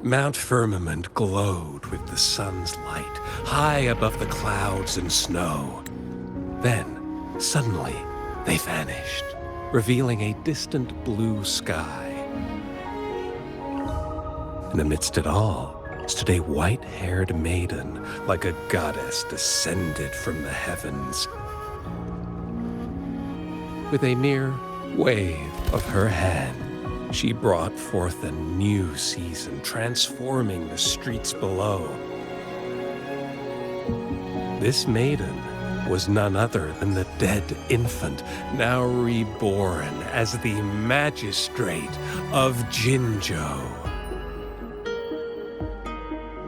Mount Firmament glowed with the sun's light, high above the clouds and snow. Then, suddenly, they vanished, revealing a distant blue sky. And amidst it all stood a white-haired maiden, like a goddess descended from the heavens. With a mere wave of her hand, she brought forth a new season, transforming the streets below. This maiden was none other than the dead infant, now reborn as the magistrate of Jinzhou.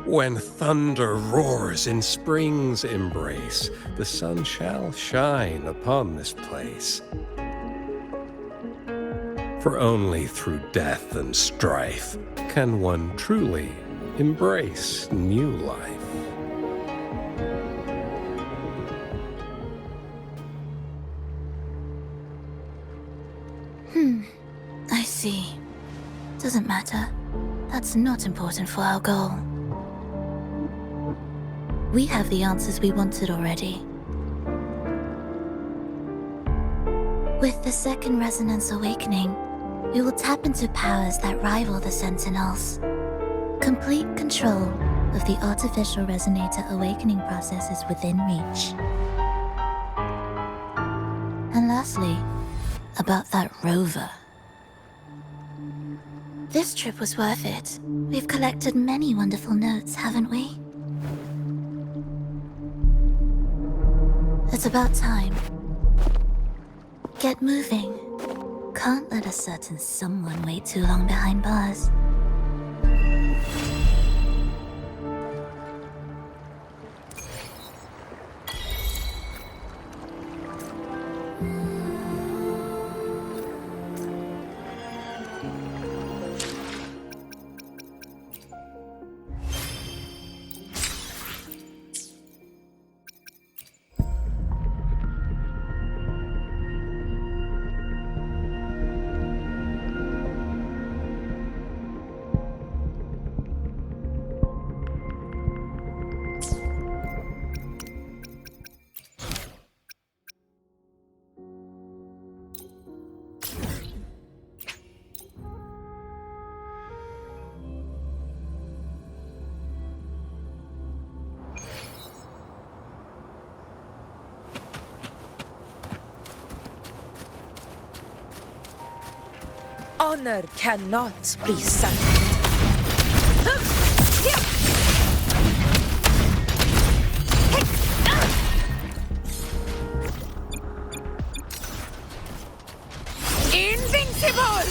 When thunder roars in spring's embrace, the sun shall shine upon this place. For only through death and strife can one truly embrace new life. I see. Doesn't matter. That's not important for our goal. We have the answers we wanted already. With the second resonance awakening, we will tap into powers that rival the Sentinels. Complete control of the artificial resonator awakening process is within reach. And lastly, about that rover. This trip was worth it. We've collected many wonderful notes, haven't we? It's about time. Get moving. Can't let a certain someone wait too long behind bars. Honor cannot be sundered. Invincible!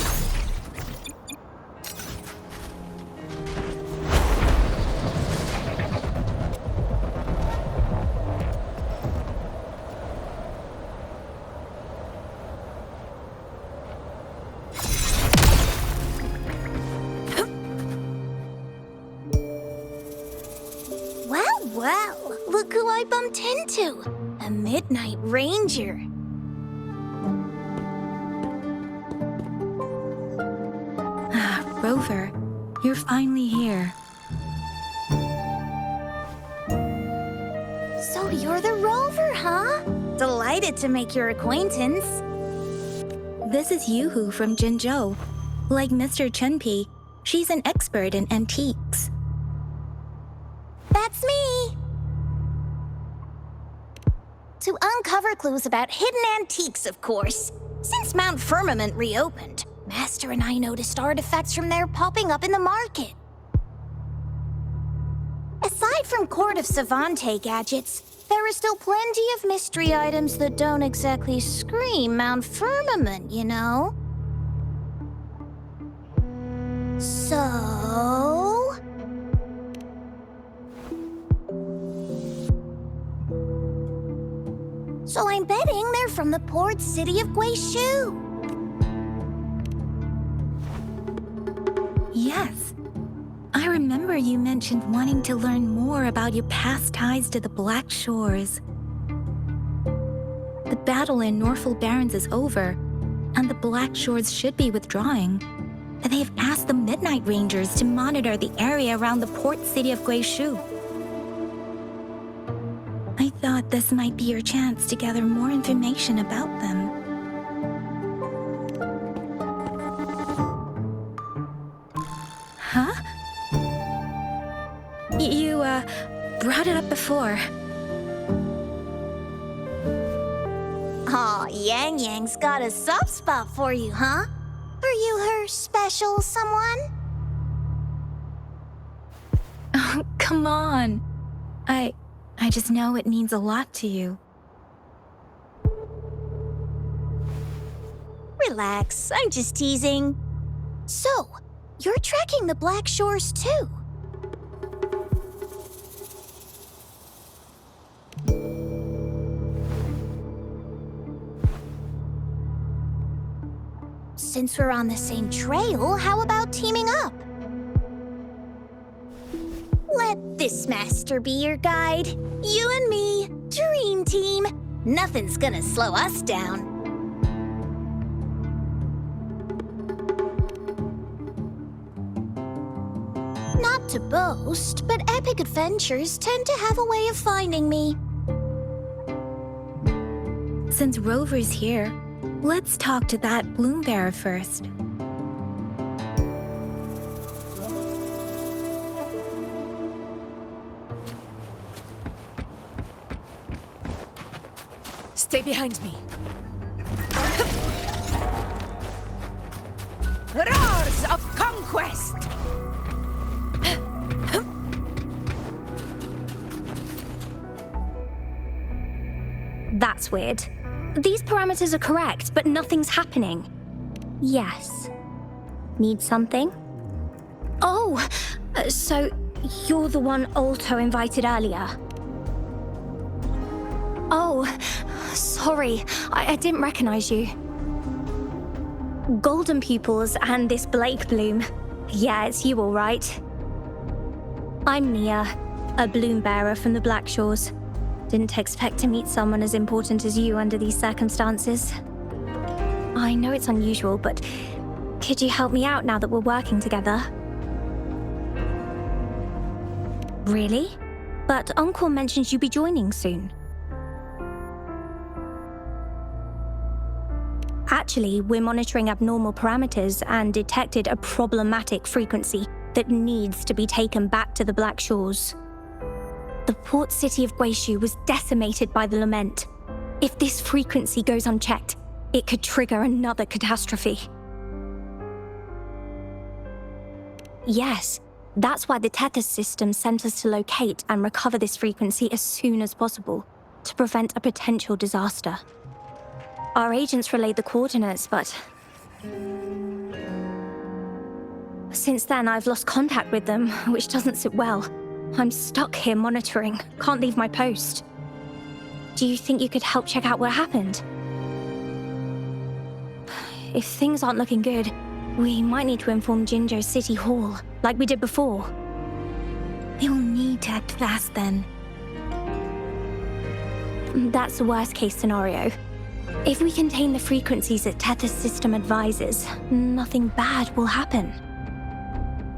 Well, look who I bumped into. A Midnight Ranger. Rover, you're finally here. So you're the Rover, huh? Delighted to make your acquaintance. This is Yoo-hoo from Jinzhou. Like Mr. Chunpei, she's an expert in antiques. That's me! To uncover clues about hidden antiques, of course. Since Mount Firmament reopened, Master and I noticed artifacts from there popping up in the market. Aside from Court of Savante gadgets, there are still plenty of mystery items that don't exactly scream Mount Firmament, you know? So... So I'm betting they're from the port city of Guishu. Yes. I remember you mentioned wanting to learn more about your past ties to the Black Shores. The battle in Norfolk Barrens is over, and the Black Shores should be withdrawing. They've asked the Midnight Rangers to monitor the area around the port city of Guizhou. I thought this might be your chance to gather more information about them. Huh? You, brought it up before. Aw, Yang Yang's got a soft spot for you, huh? Are you her special someone? Oh, come on. I just know it means a lot to you. Relax, I'm just teasing. So, you're tracking the Black Shores too? Since we're on the same trail, how about teaming up? Let this master be your guide. You and me, dream team. Nothing's gonna slow us down. Not to boast, but epic adventures tend to have a way of finding me. Since Rover's here, let's talk to that bloom bearer first. Stay behind me. Roars of conquest! That's weird. These parameters are correct, but nothing's happening. Yes. Need something? Oh, so you're the one Alto invited earlier. Oh, sorry, I didn't recognize you. Golden pupils and this Blake bloom. Yeah, it's you all right. I'm Nia, a bloom bearer from the Black Shores. Didn't expect to meet someone as important as you under these circumstances. I know it's unusual, but could you help me out now that we're working together? Really? But Uncle mentions you'll be joining soon. Actually, we're monitoring abnormal parameters and detected a problematic frequency that needs to be taken back to the Black Shores. The port city of Guizhou was decimated by the lament. If this frequency goes unchecked, it could trigger another catastrophe. Yes, that's why the Tethys system sent us to locate and recover this frequency as soon as possible, to prevent a potential disaster. Our agents relayed the coordinates, but since then I've lost contact with them, which doesn't sit well. I'm stuck here monitoring, can't leave my post. Do you think you could help check out what happened? If things aren't looking good, we might need to inform Jinzhou City Hall, like we did before. They will need to act fast then. That's the worst case scenario. If we contain the frequencies that Tethys system advises, nothing bad will happen.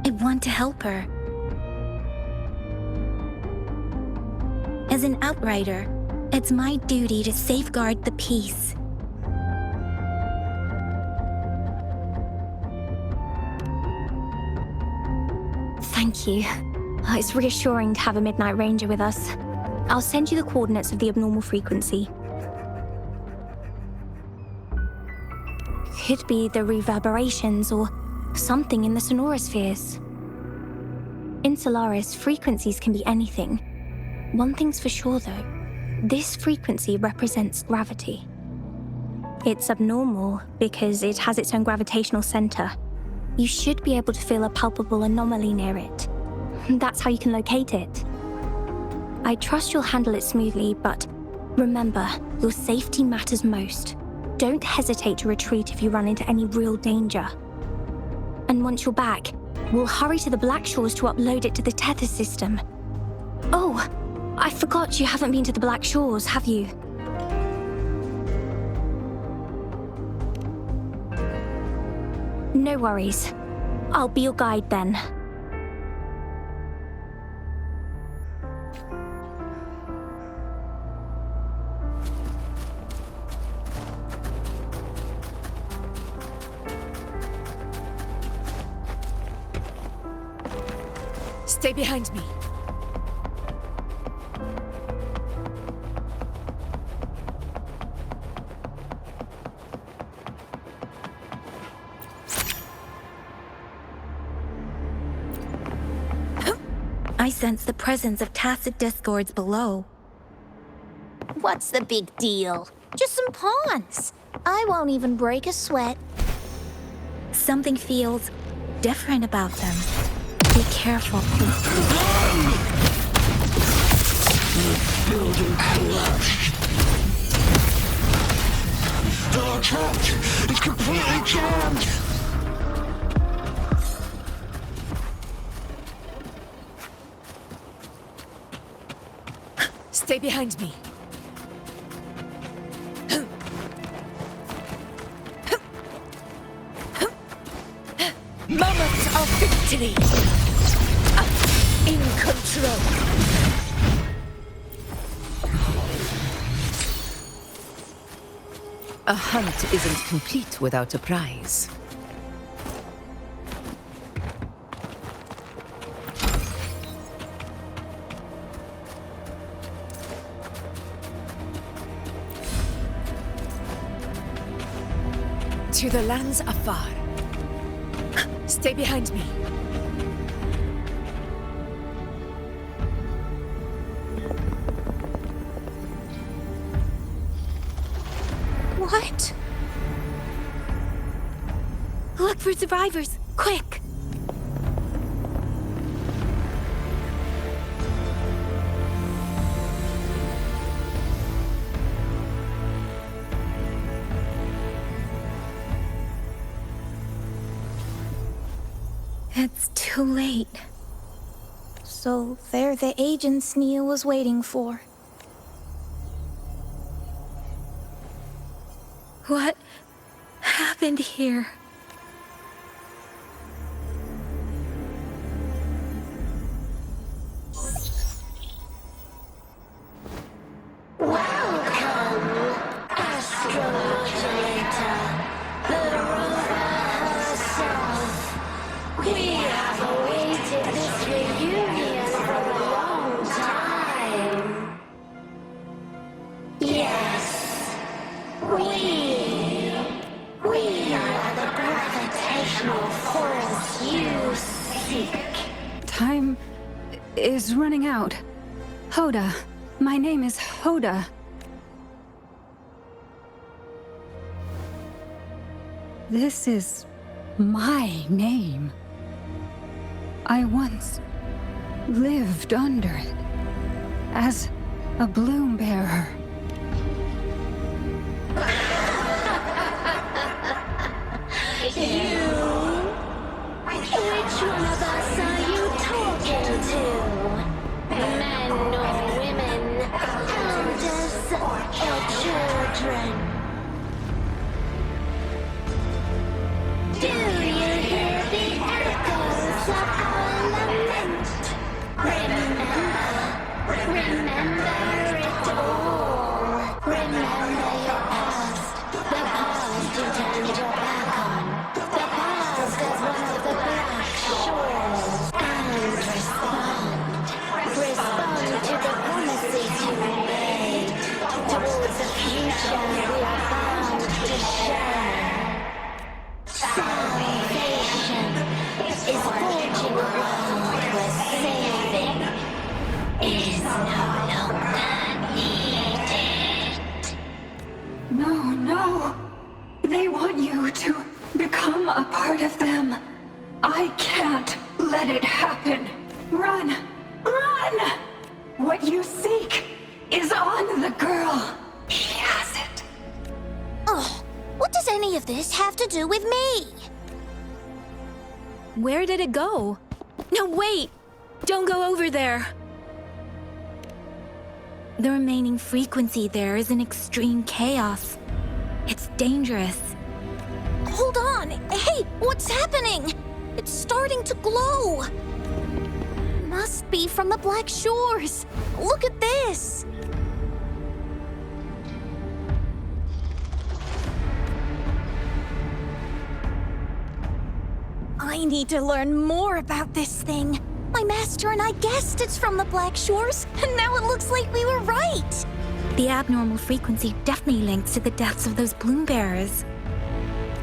I want to help her. As an outrider, it's my duty to safeguard the peace. Thank you. It's reassuring to have a Midnight Ranger with us. I'll send you the coordinates of the abnormal frequency. Could be the reverberations or something in the sonorospheres. In Solaris, frequencies can be anything. One thing's for sure though, this frequency represents gravity. It's abnormal because it has its own gravitational center. You should be able to feel a palpable anomaly near it. That's how you can locate it. I trust you'll handle it smoothly, but remember, your safety matters most. Don't hesitate to retreat if you run into any real danger. And once you're back, we'll hurry to the Black Shores to upload it to the Tethys system. Oh, I forgot you haven't been to the Black Shores, have you? No worries. I'll be your guide then. Stay behind me. I sense the presence of tacit discords below. What's the big deal? Just some pawns. I won't even break a sweat. Something feels different about them. Be careful. Building collapsed. They're trapped. It's completely jammed. Stay behind me. Moments of victory. In control. A hunt isn't complete without a prize. To the lands afar. Stay behind me. What? Look for survivors, quick! It's too late. So they're the agents Neil was waiting for. What happened here? Time is running out. Hoda. My name is Hoda. This is my name. I once lived under it as a bloom bearer. Which one of us are you talking to? Men or women? Elders or children? Do you hear the echoes of our lament? Remember it all. Remember your past, the past you turned your back on, the past as one of the black shores, and respond to the promises you made towards a future we are bound to share. Salvation is forging a world where saving is no longer needed. No. They want you to become a part of them. I can't let it happen. Run! What you seek is on the girl. She has it. Oh, what does any of this have to do with me? Where did it go? No, wait! Don't go over there! The remaining frequency there is in extreme chaos. It's dangerous. Hold on! Hey, what's happening? It's starting to glow! Must be from the Black Shores! Look at this! I need to learn more about this thing. My master and I guessed it's from the Black Shores, and now it looks like we were right! The abnormal frequency definitely links to the deaths of those bloom bearers.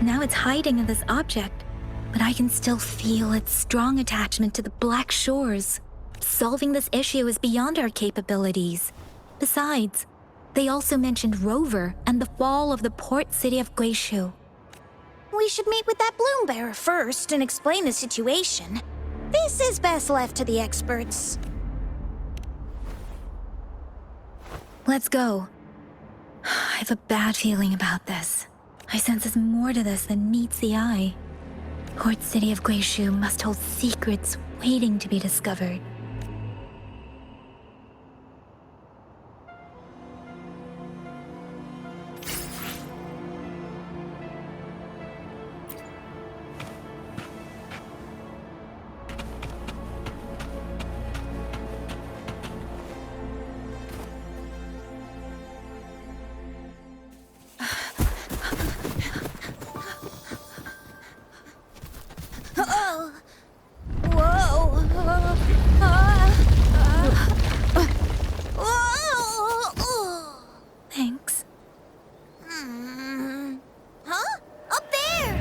Now it's hiding in this object, but I can still feel its strong attachment to the Black Shores. Solving this issue is beyond our capabilities. Besides, they also mentioned Rover and the fall of the port city of Guizhou. We should meet with that bloom bearer first and explain the situation. This is best left to the experts. Let's go. I have a bad feeling about this. I sense there's more to this than meets the eye. Port city of Guizhou must hold secrets waiting to be discovered. Thanks. Huh? Up there!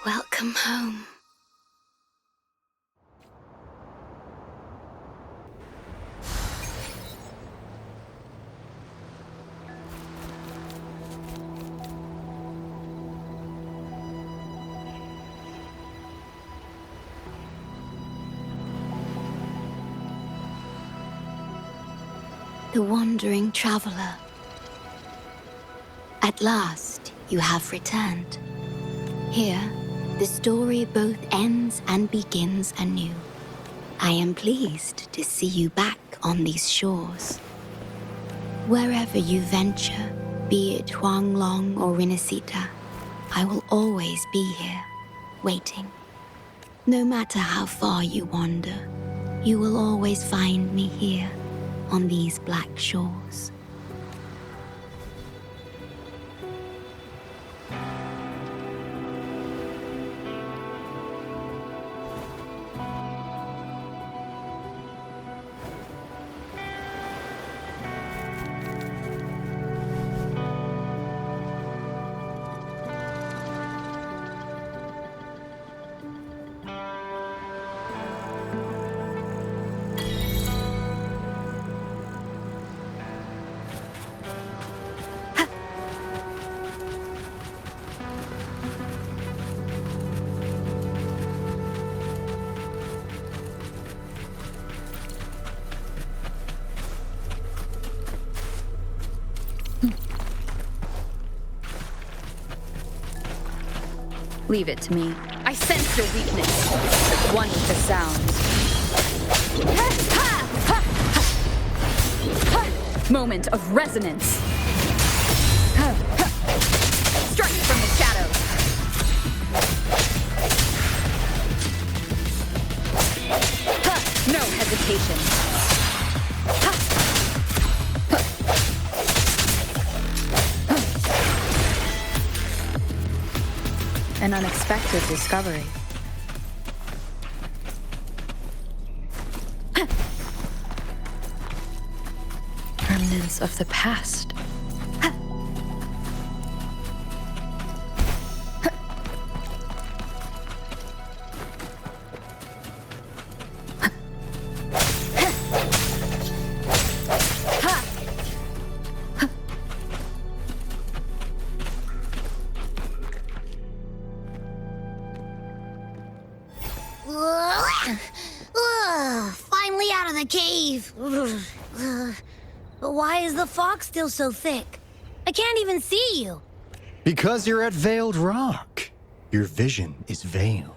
Welcome home. The wandering traveler. At last, you have returned. Here, the story both ends and begins anew. I am pleased to see you back on these shores. Wherever you venture, be it Huanglong or Rinasita, I will always be here, waiting. No matter how far you wander, you will always find me here on these black shores. Leave it to me. I sense your weakness. One with the sounds. Moment of resonance. Strike from the shadows. No hesitation. An unexpected discovery. Remnants of the past. Finally out of the cave. But why is the fog still so thick? I can't even see you. Because you're at Veiled Rock. your vision is veiled.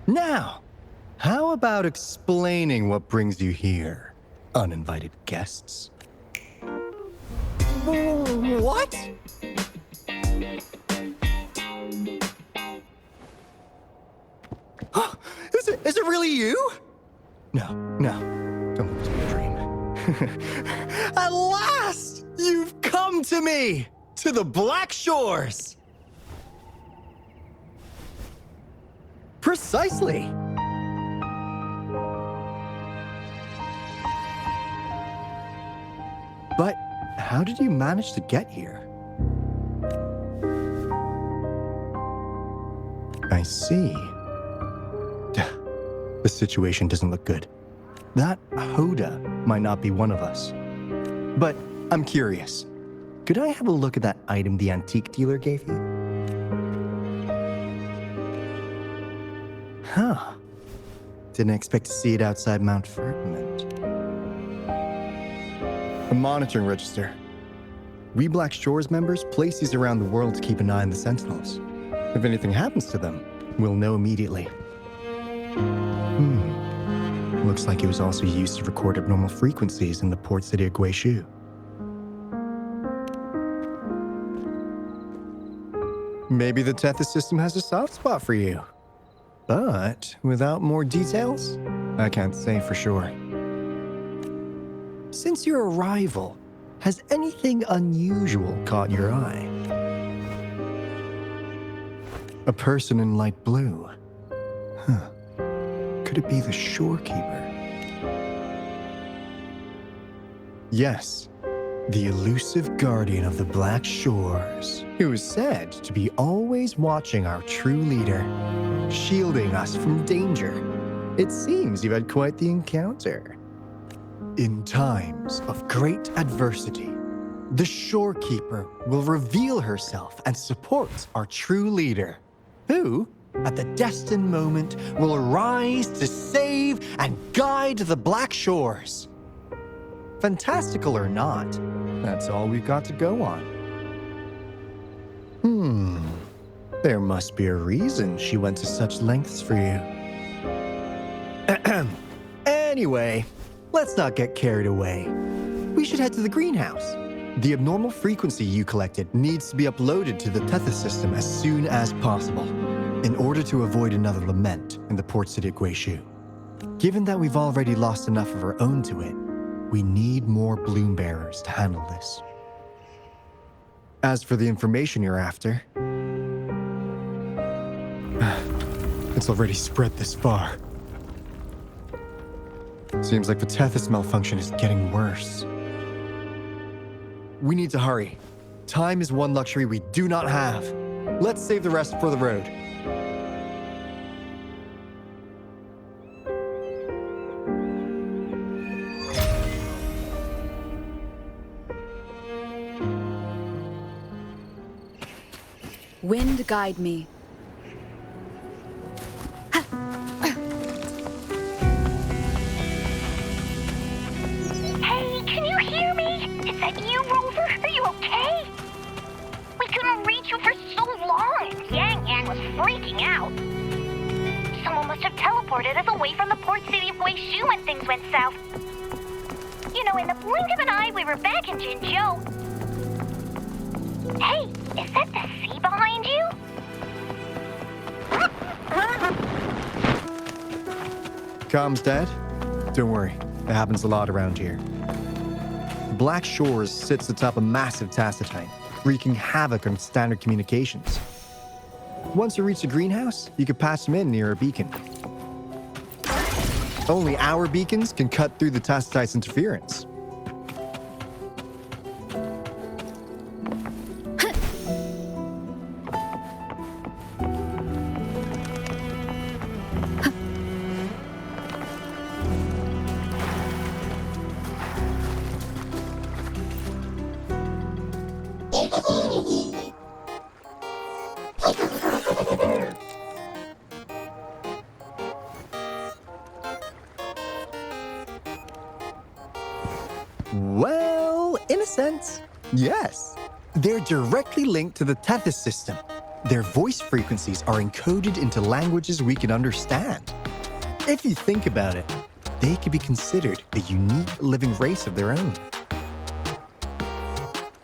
Now, how about explaining what brings you here, uninvited guests? What? Is it really you? No, don't let this be a dream. At last, you've come to me, to the Black Shores. Precisely. But how did you manage to get here? I see. The situation doesn't look good. That Hoda might not be one of us. But I'm curious. Could I have a look at that item the antique dealer gave you? Huh. Didn't expect to see it outside Mount Firmament. A monitoring register. We Black Shores members place these around the world to keep an eye on the Sentinels. If anything happens to them, we'll know immediately. Looks like it was also used to record abnormal frequencies in the port city of Guishu. Maybe the Tethys system has a soft spot for you. But without more details, I can't say for sure. Since your arrival, has anything unusual caught your eye? A person in light blue. Huh. Could it be the shorekeeper? Yes, the elusive guardian of the Black Shores, who is said to be always watching our true leader, shielding us from danger. It seems you've had quite the encounter. In times of great adversity, the shorekeeper will reveal herself and support our true leader, who, at the destined moment, will arise to save and guide the Black Shores. Fantastical or not, that's all we've got to go on. There must be a reason she went to such lengths for you. Anyway, let's not get carried away. We should head to the greenhouse. The abnormal frequency you collected needs to be uploaded to the Tethys system as soon as possible, in order to avoid another lament in the port city of Guishu. Given that we've already lost enough of our own to it, we need more bloom bearers to handle this. As for the information you're after, it's already spread this far. Seems like the Tethys malfunction is getting worse. We need to hurry. Time is one luxury we do not have. Let's save the rest for the road. Wind guide me. Hey, can you hear me? Is that you, Rover? Are you okay? We couldn't reach you for so long. Yang Yang was freaking out. Someone must have teleported us away from the port city of Guishu when things went south. You know, in the blink of an eye, we were back in Jinzhou. Hey, is that the sea behind you? Comms dead? Don't worry, it happens a lot around here. Black Shores sits atop a massive tacitite, wreaking havoc on standard communications. Once you reach the greenhouse, you can patch them in near a beacon. Only our beacons can cut through the tacitite's interference. Well, in a sense, yes. They're directly linked to the Tethys system. Their voice frequencies are encoded into languages we can understand. If you think about it, they could be considered a unique living race of their own.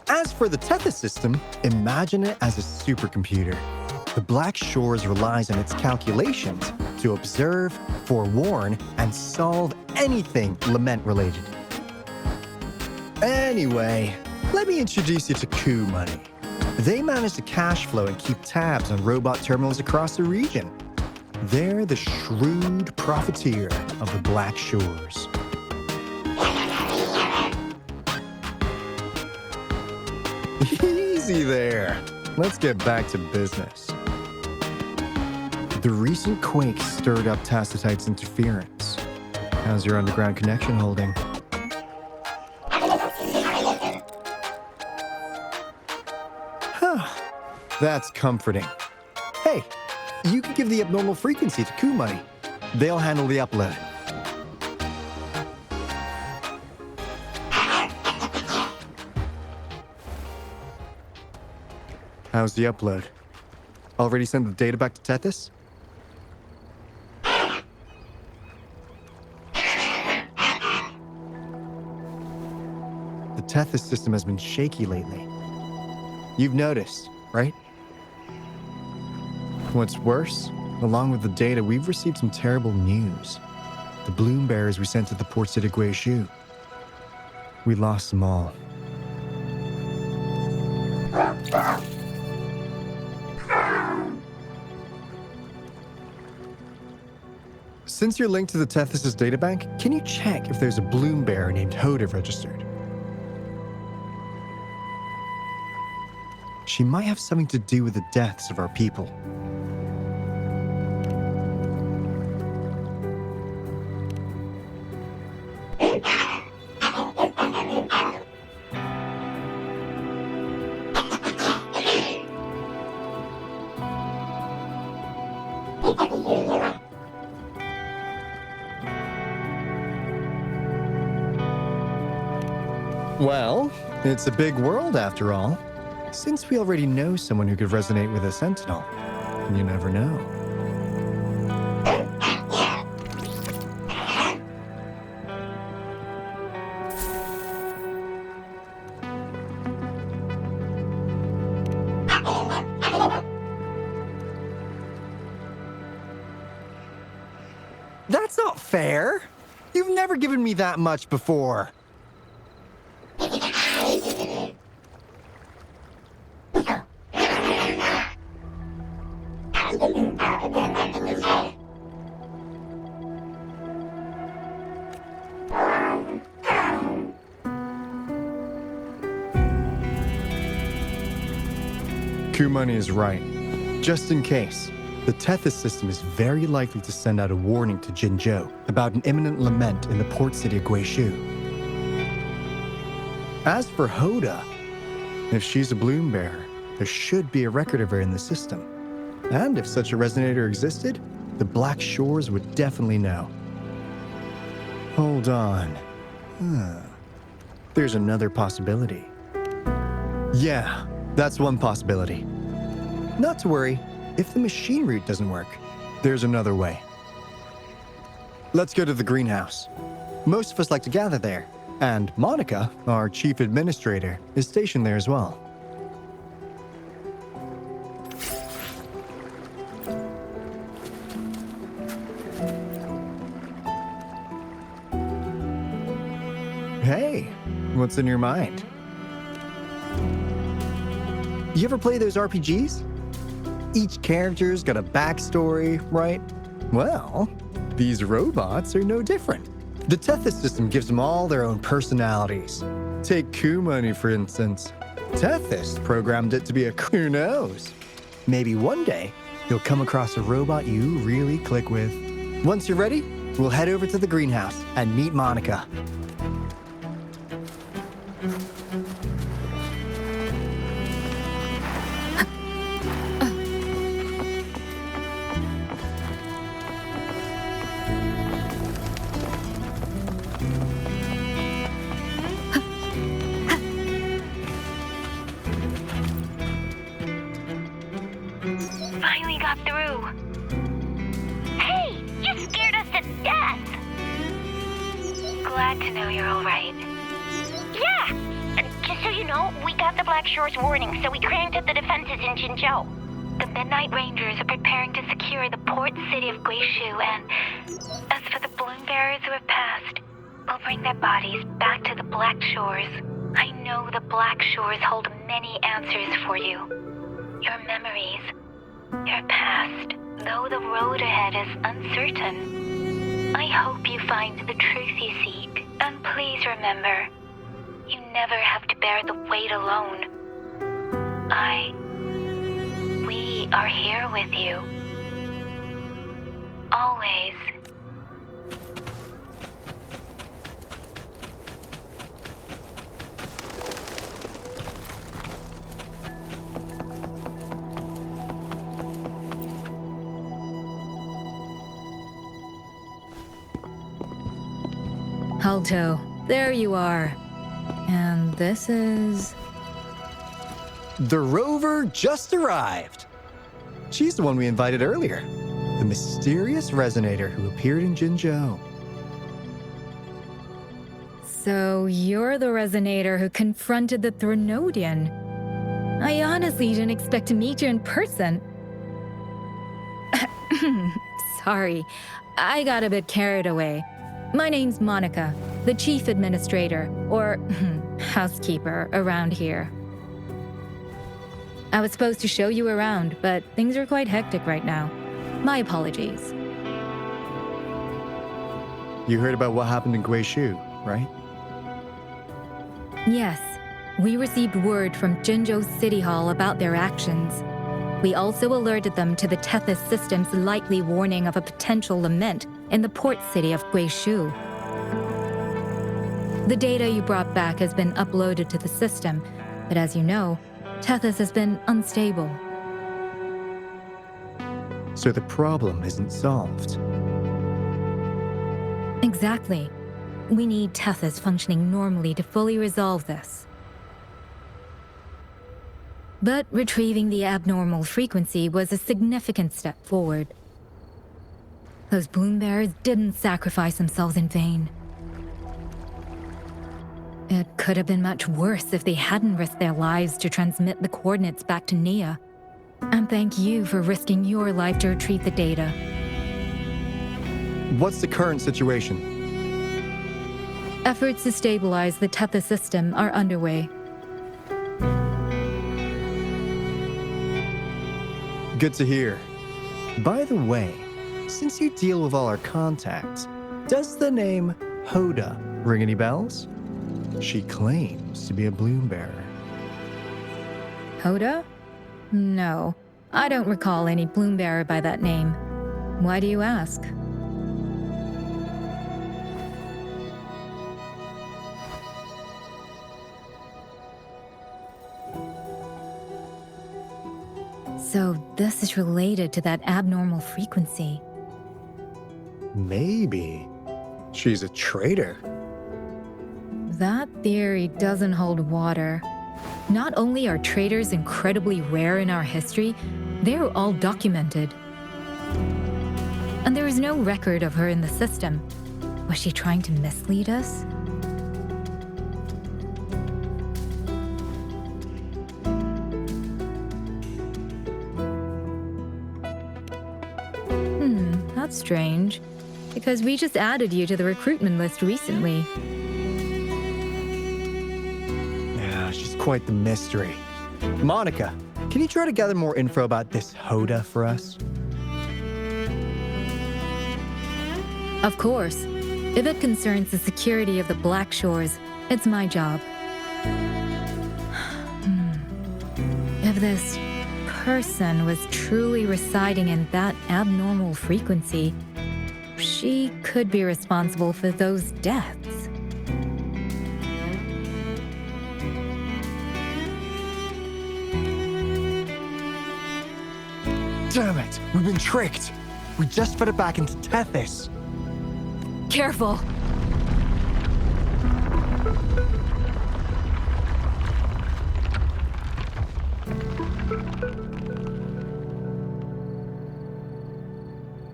As for the Tethys system, imagine it as a supercomputer. The Black Shores relies on its calculations to observe, forewarn, and solve anything lament-related. Anyway, let me introduce you to Coup Money. They manage to cash flow and keep tabs on robot terminals across the region. They're the shrewd profiteer of the Black Shores. Easy there. Let's get back to business. The recent quake stirred up Tacitite's interference. How's your underground connection holding? That's comforting. Hey, you can give the abnormal frequency to Coup Money. They'll handle the upload. How's the upload? Already sent the data back to Tethys? The Tethys system has been shaky lately. You've noticed, right? What's worse, along with the data, we've received some terrible news. The bloom bearers we sent to the port city Guizhou. We lost them all. Since you're linked to the Tethys' databank, can you check if there's a bloom bearer named Hoda registered? She might have something to do with the deaths of our people. Well, it's a big world after all. Since we already know someone who could resonate with a sentinel, you never know. That's not fair. You've never given me that much before. Coup Money is right. Just in case, the Tethys system is very likely to send out a warning to Jinzhou about an imminent lament in the port city of Guizhou. As for Hoda, if she's a bloom bearer, there should be a record of her in the system. And if such a resonator existed, the Black Shores would definitely know. Hold on. There's another possibility. Yeah, that's one possibility. Not to worry, if the machine route doesn't work, there's another way. Let's go to the greenhouse. Most of us like to gather there, and Monica, our chief administrator, is stationed there as well. Hey, what's in your mind? You ever play those RPGs? Each character's got a backstory, right? Well, these robots are no different. The Tethys system gives them all their own personalities. Take Coup Money, for instance. Tethys programmed it to be who knows? Maybe one day, you'll come across a robot you really click with. Once you're ready, we'll head over to the greenhouse and meet Monica. glad to know you're all right. Yeah! Just so you know, we got the Black Shore's warning, so we cranked up the defenses in Jinzhou. The Midnight Rangers are preparing to secure the port city of Guishu, and as for the Bloom Bearers who have passed, we'll bring their bodies back to the Black Shores. I know the Black Shores hold many answers for you. Your memories, your past, though the road ahead is uncertain. I hope you find the truth you seek, and please remember, you never have to bear the weight alone. We are here with you. Always. Alto, there you are. And this is... The rover just arrived. She's the one we invited earlier. The mysterious resonator who appeared in Jinzhou. So you're the resonator who confronted the Threnodian. I honestly didn't expect to meet you in person. Sorry, I got a bit carried away. My name's Monica, the chief administrator, or housekeeper, around here. I was supposed to show you around, but things are quite hectic right now. My apologies. You heard about what happened in Guishu, right? Yes, we received word from Jinzhou City Hall about their actions. We also alerted them to the Tethys system's likely warning of a potential lament in the port city of Guishu. The data you brought back has been uploaded to the system, but as you know, Tethys has been unstable. So the problem isn't solved. Exactly. We need Tethys functioning normally to fully resolve this. But retrieving the abnormal frequency was a significant step forward. Those Bloom Bearers didn't sacrifice themselves in vain. It could have been much worse if they hadn't risked their lives to transmit the coordinates back to Nia. And thank you for risking your life to retrieve the data. What's the current situation? Efforts to stabilize the Tethys system are underway. Good to hear. By the way, since you deal with all our contacts, does the name Hoda ring any bells? She claims to be a Bloom Bearer. Hoda? No, I don't recall any Bloom Bearer by that name. Why do you ask? So this is related to that abnormal frequency. Maybe. She's a traitor. That theory doesn't hold water. Not only are traitors incredibly rare in our history, they're all documented. And there is no record of her in the system. Was she trying to mislead us? That's strange. Because we just added you to the recruitment list recently. Yeah, she's quite the mystery. Monica, can you try to gather more info about this Hoda for us? Of course. If it concerns the security of the Black Shores, it's my job. If this person was truly residing in that abnormal frequency, she could be responsible for those deaths. Damn it! We've been tricked! We just fed it back into Tethys. Careful!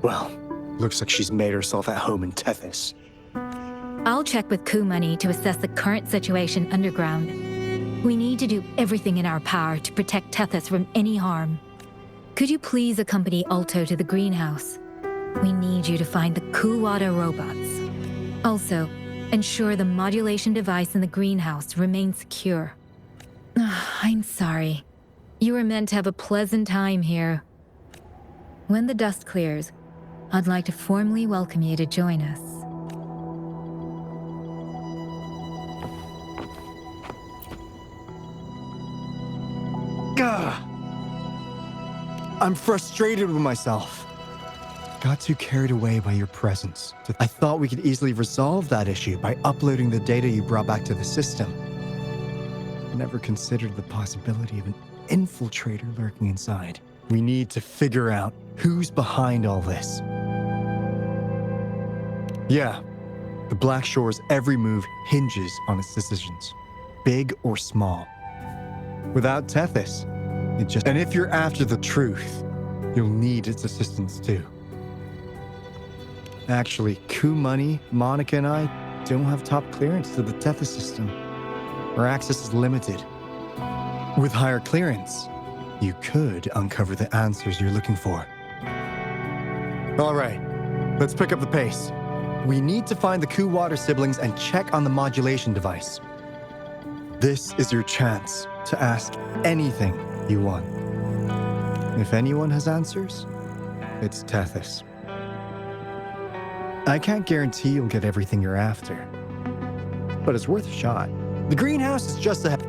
Well, looks like she's made herself at home in Tethys. I'll check with Coup Money to assess the current situation underground. We need to do everything in our power to protect Tethys from any harm. Could you please accompany Alto to the greenhouse? We need you to find the Kuwata robots. Also, ensure the modulation device in the greenhouse remains secure. I'm sorry. You were meant to have a pleasant time here. When the dust clears, I'd like to formally welcome you to join us. Gah! I'm frustrated with myself. Got too carried away by your presence. I thought we could easily resolve that issue by uploading the data you brought back to the system. Never considered the possibility of an infiltrator lurking inside. We need to figure out who's behind all this. Yeah, the Black Shore's every move hinges on its decisions, big or small. Without Tethys, it just... And if you're after the truth, you'll need its assistance too. Actually, Coup Money, Monica, and I don't have top clearance to the Tethys system. Our access is limited. With higher clearance, you could uncover the answers you're looking for. All right, let's pick up the pace. We need to find the Kuwata siblings and check on the modulation device. This is your chance to ask anything you want. If anyone has answers, it's Tethys. I can't guarantee you'll get everything you're after, but it's worth a shot. The greenhouse is just ahead.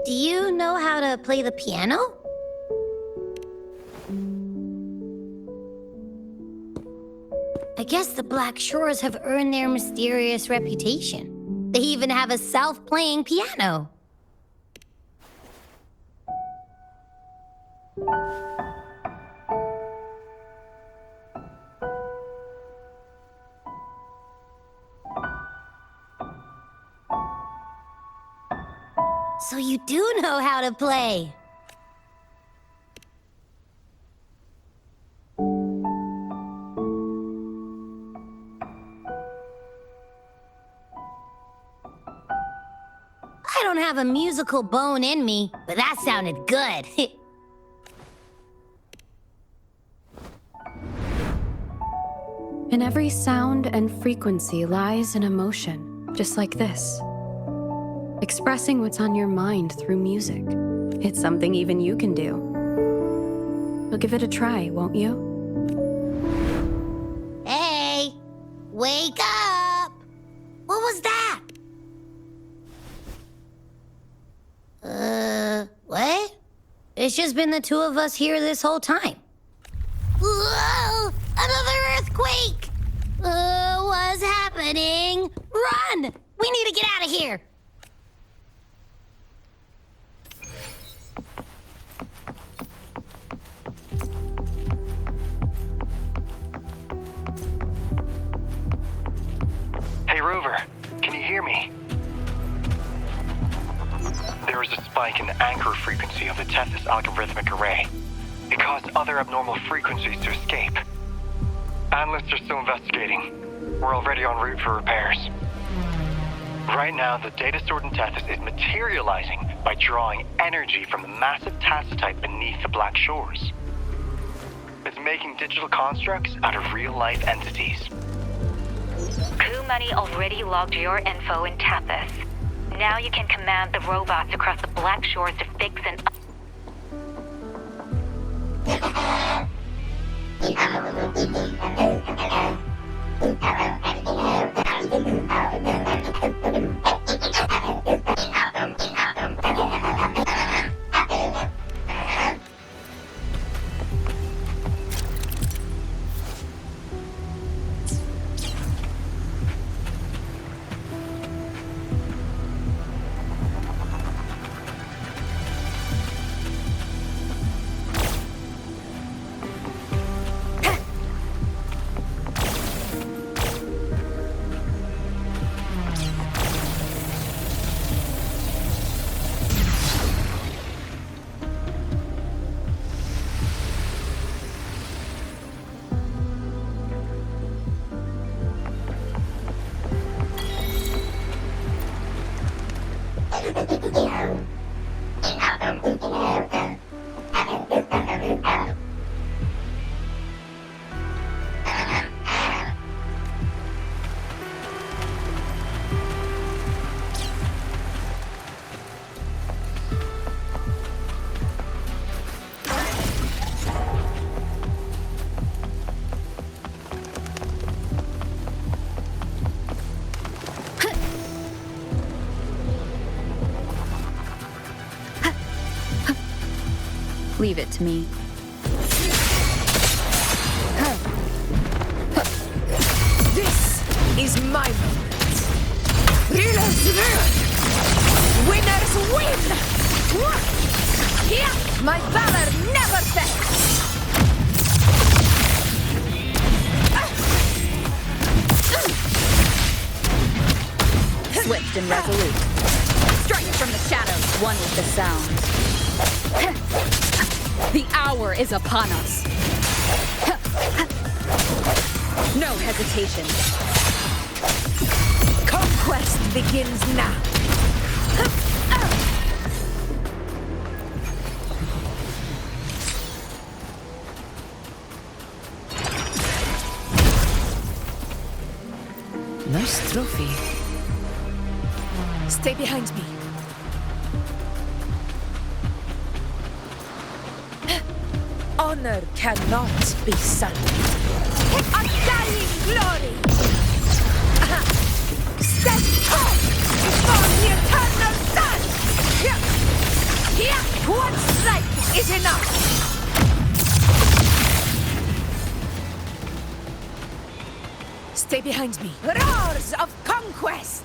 Do you know how to play the piano? I guess the Black Shores have earned their mysterious reputation. They even have a self-playing piano. So you do know how to play. I don't have a musical bone in me, but that sounded good. In every sound and frequency lies an emotion, just like this. Expressing what's on your mind through music. It's something even you can do. You'll give it a try, won't you? Hey! Wake up! What was that? What? It's just been the two of us here this whole time. Whoa! Another earthquake! What's happening? Run! We need to get out of here! Hey, Rover, can you hear me? There is a spike in the anchor frequency of the Tethys algorithmic array. It caused other abnormal frequencies to escape. Analysts are still investigating. We're already en route for repairs. Right now, the data stored in Tethys is materializing by drawing energy from the massive tassitite beneath the Black Shores. It's making digital constructs out of real-life entities. Coup Money already logged your info in Tethys. Now you can command the robots across the Black Shores to fix and... Leave it to me. This is my moment. Healers win! Winners win! Yeah, my valor never fails! Swift and resolute. Strike from the shadows, one with the sound. The hour is upon us. No hesitation. Conquest begins now. Nice trophy. Stay behind me. Honor cannot be sullied. Undying glory! Stand tall before the eternal sun! Here, one strike is enough! Stay behind me. Roars of conquest!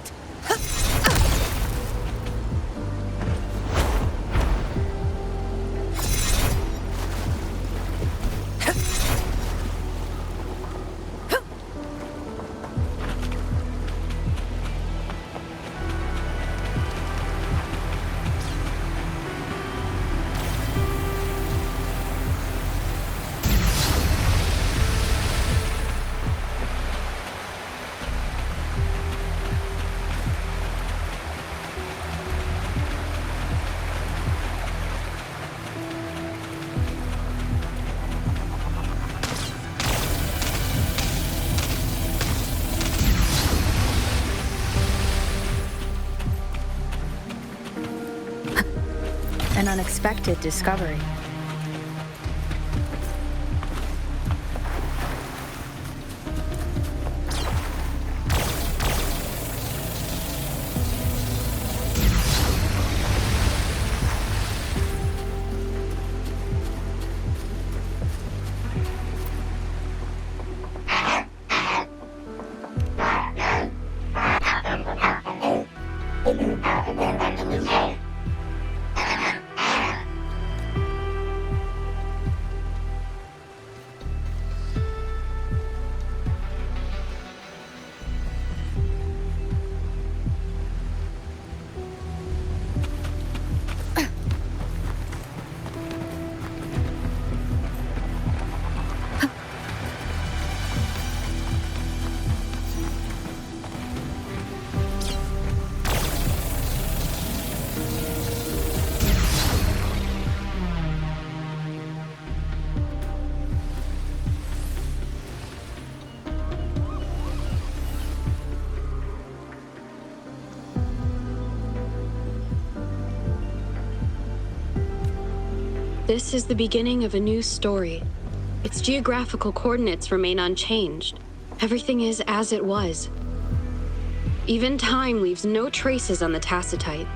An unexpected discovery. This is the beginning of a new story. Its geographical coordinates remain unchanged. Everything is as it was. Even time leaves no traces on the Tacitite.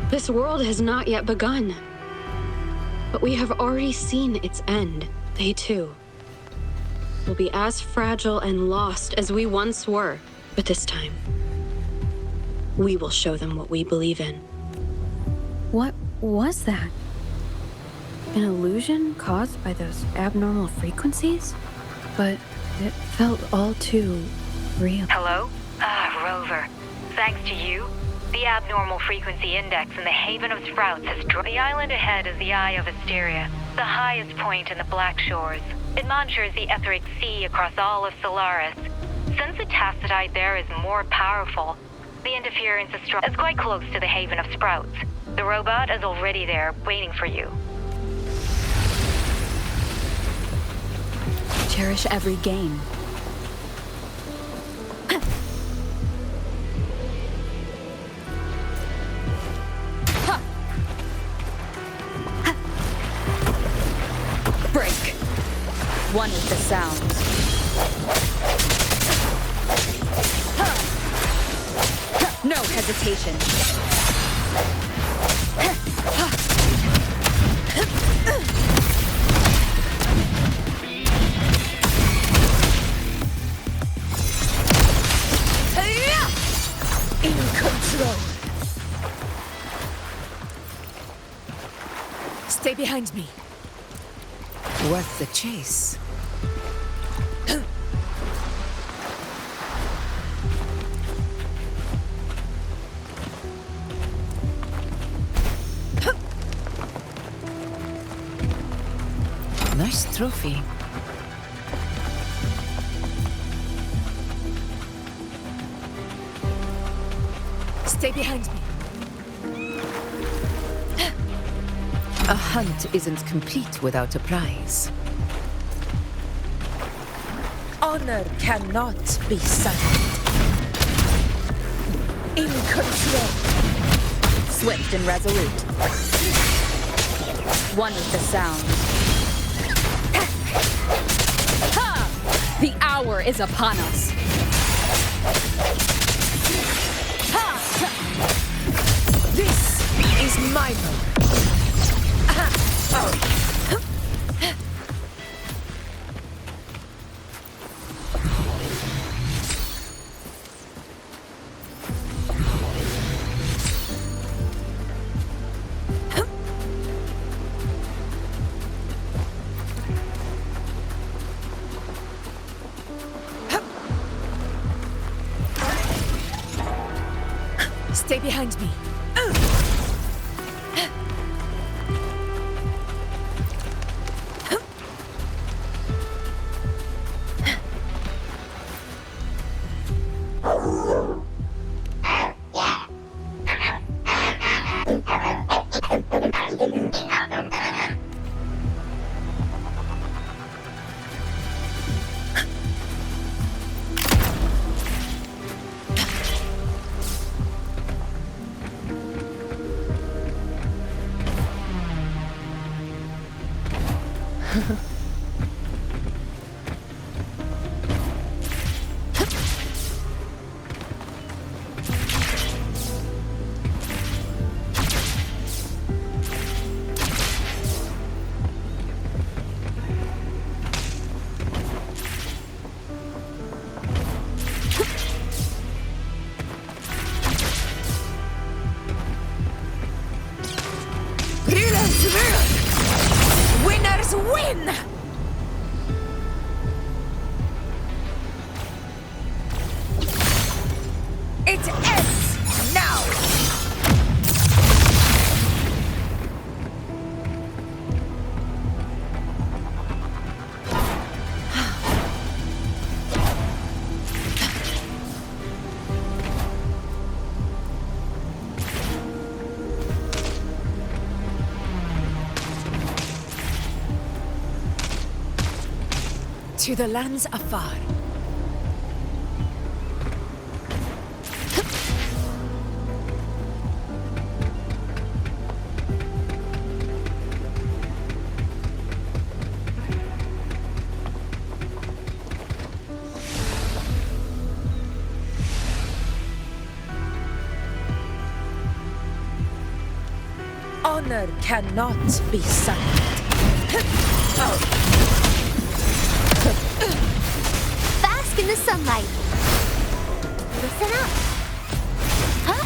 This world has not yet begun. But we have already seen its end. They too will be as fragile and lost as we once were. But this time, we will show them what we believe in. What was that? An illusion caused by those abnormal frequencies? But it felt all too real. Hello? Rover. Thanks to you, the abnormal frequency index in the Haven of Sprouts has dropped. The island ahead is the Eye of Asteria, the highest point in the Black Shores. It monitors the etheric sea across all of Solaris. Since the Tacitite there is more powerful, the interference is strong. It's quite close to the Haven of Sprouts. The robot is already there, waiting for you. Cherish every gain. Break. One with the sound. No hesitation. In control. Stay behind me. Worth the chase. Nice trophy. Stay behind me. A hunt isn't complete without a prize. Honor cannot be sullied. In control. Swift and resolute. One with the sound. Ha! The hour is upon us. This is my moment. Stay behind me. Winners win! It ends now! To the lands afar. Honor cannot be silent. Bask in the sunlight. Listen up. Huh?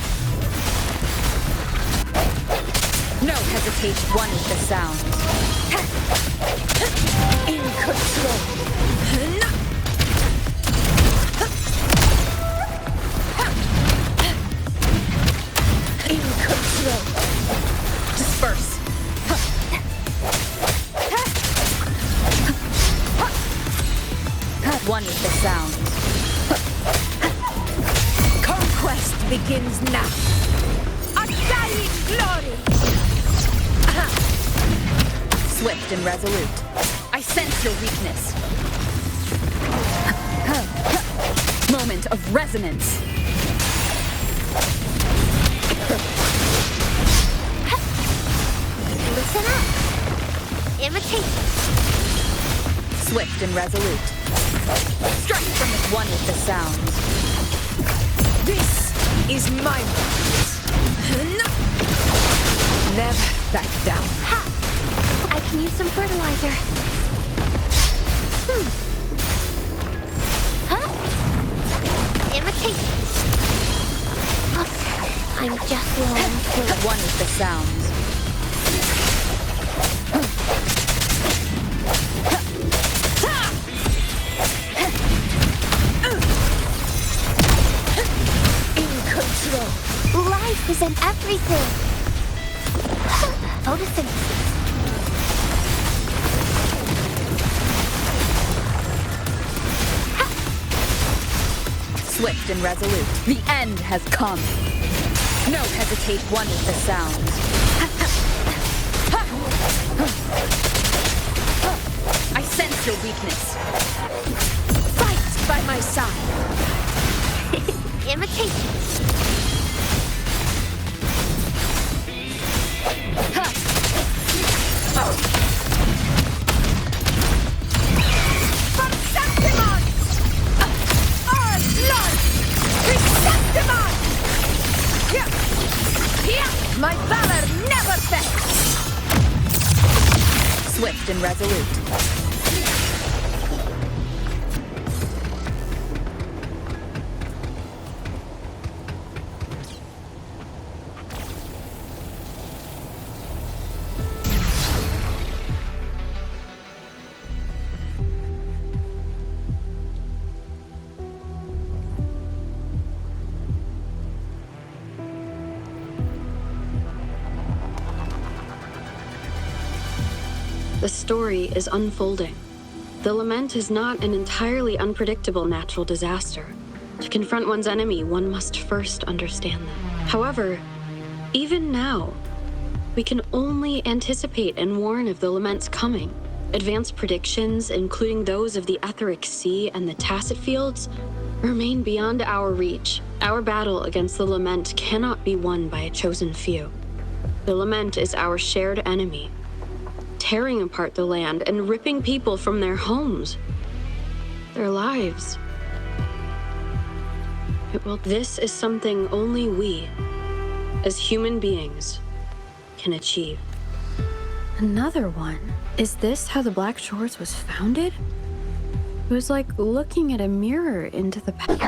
No hesitation. One is the sound. In control. In control. Disperse. One is the sound. Conquest begins now. A dying glory. Swift and resolute. I sense your weakness. Moment of resonance. Listen up. Imitation. Swift and resolute. Strike from the one with the sound. This is my moment. Never back down. Ha! I can use some fertilizer. Huh? Imitation. I'm just long for one with the sound. Life is in everything. Photosynthesis. Swift and resolute. The end has come. No hesitate. One with the sound. I sense your weakness. Fight by my side. Imitation. My valor never fails! Swift and resolute. The story is unfolding. The lament is not an entirely unpredictable natural disaster. To confront one's enemy, one must first understand them. However, even now, we can only anticipate and warn of the lament's coming. Advanced predictions, including those of the Etheric Sea and the Tacit Fields, remain beyond our reach. Our battle against the lament cannot be won by a chosen few. The lament is our shared enemy, tearing apart the land and ripping people from their homes, their lives. This is something only we, as human beings, can achieve. Another one? Is this how the Black Shores was founded? It was like looking at a mirror into the past.